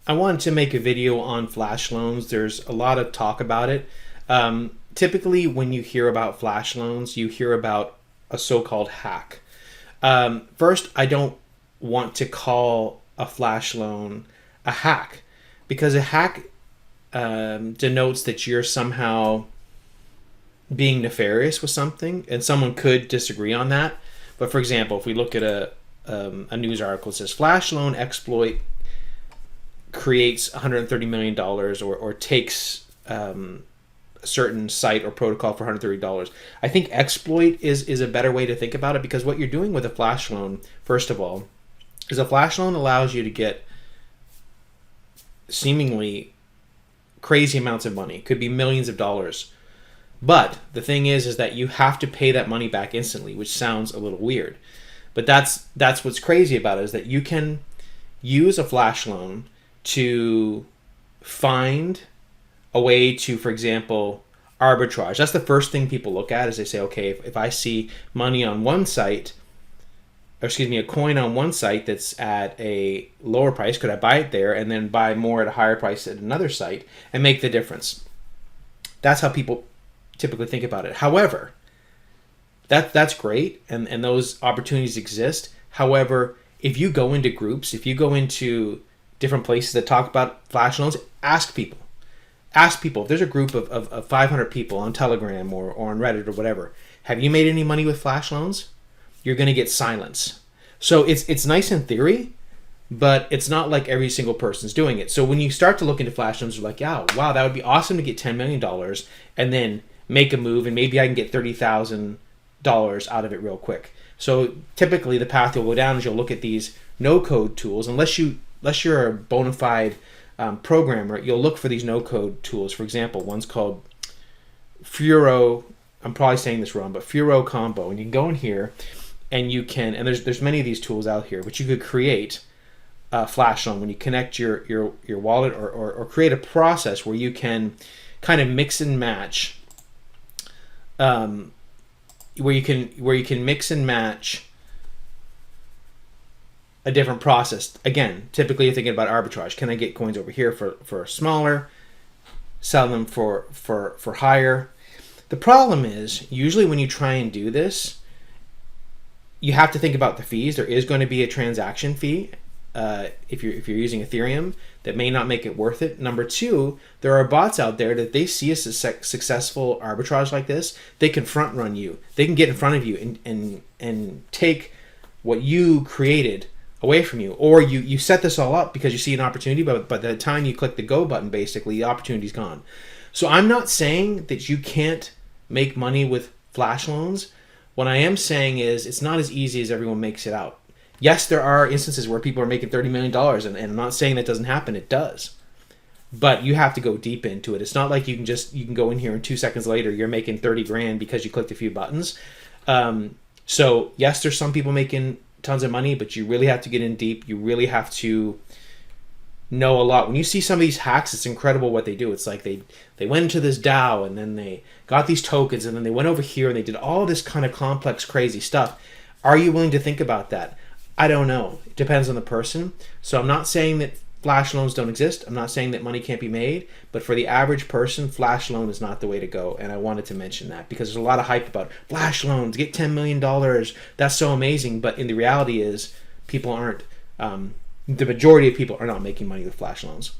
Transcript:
I wanted to make a video on flash loans. There's a lot of talk about it. Typically, when you hear about flash loans, you hear about a so-called hack. First, I don't want to call a flash loan a hack, because a hack denotes that you're somehow being nefarious with something, and someone could disagree on that. But for example, if we look at a news article, it says flash loan exploit creates $130 million or takes a certain site or protocol for $130. I think exploit is a better way to think about it, because what you're doing with a flash loan, first of all, is a flash loan allows you to get seemingly crazy amounts of money. It could be millions of dollars. But the thing is that you have to pay that money back instantly, which sounds a little weird. But that's what's crazy about it, is that you can use a flash loan to find a way to, for example, arbitrage. That's the first thing people look at, is they say, okay, if I see money on one site, or excuse me, a coin on one site that's at a lower price, could I buy it there and then buy more at a higher price at another site and make the difference? That's how people typically think about it. However, that's great, and those opportunities exist. However, if you go into groups, if you go into different places that talk about flash loans, ask people. Ask people. If there's a group of 500 people on Telegram or on Reddit or whatever, have you made any money with flash loans? You're going to get silence. So it's nice in theory, but it's not like every single person's doing it. So when you start to look into flash loans, you're like, yeah, wow, that would be awesome to get $10 million and then make a move, and maybe I can get $30,000 out of it real quick. So typically the path you'll go down is you'll look at these no-code tools. Unless you're a bona fide programmer, you'll look for these no-code tools. For example, one's called Furo. I'm probably saying this wrong, but Furo Combo. And you can go in here, and you can, and there's many of these tools out here, but you could create a flash loan when you connect your wallet, or create a process where you can kind of mix and match. Where you can mix and match a different process. Again, typically you're thinking about arbitrage. Can I get coins over here for smaller, sell them for higher? The problem is, usually when you try and do this, you have to think about the fees. There is going to be a transaction fee if you're using Ethereum that may not make it worth it. Number two, there are bots out there that they see a successful arbitrage like this, they can front run you. They can get in front of you and take what you created away from you. Or you set this all up because you see an opportunity, but by the time you click the go button, basically the opportunity's gone. So I'm not saying that you can't make money with flash loans. What I am saying is it's not as easy as everyone makes it out. Yes, there are instances where people are making $30 million, and I'm not saying that doesn't happen. It does. But you have to go deep into it. It's not like you can go in here and 2 seconds later you're making 30 grand because you clicked a few buttons. So yes, there's some people making tons of money, but you really have to get in deep. You really have to know a lot. When you see some of these hacks, it's incredible what they do. It's like they went into this DAO, and then they got these tokens, and then they went over here and they did all this kind of complex, crazy stuff. Are you willing to think about that? I don't know. It depends on the person. So I'm not saying that flash loans don't exist. I'm not saying that money can't be made. But for the average person, flash loan is not the way to go. And I wanted to mention that because there's a lot of hype about flash loans, get $10 million. That's so amazing. But in the reality is, people aren't, the majority of people are not making money with flash loans.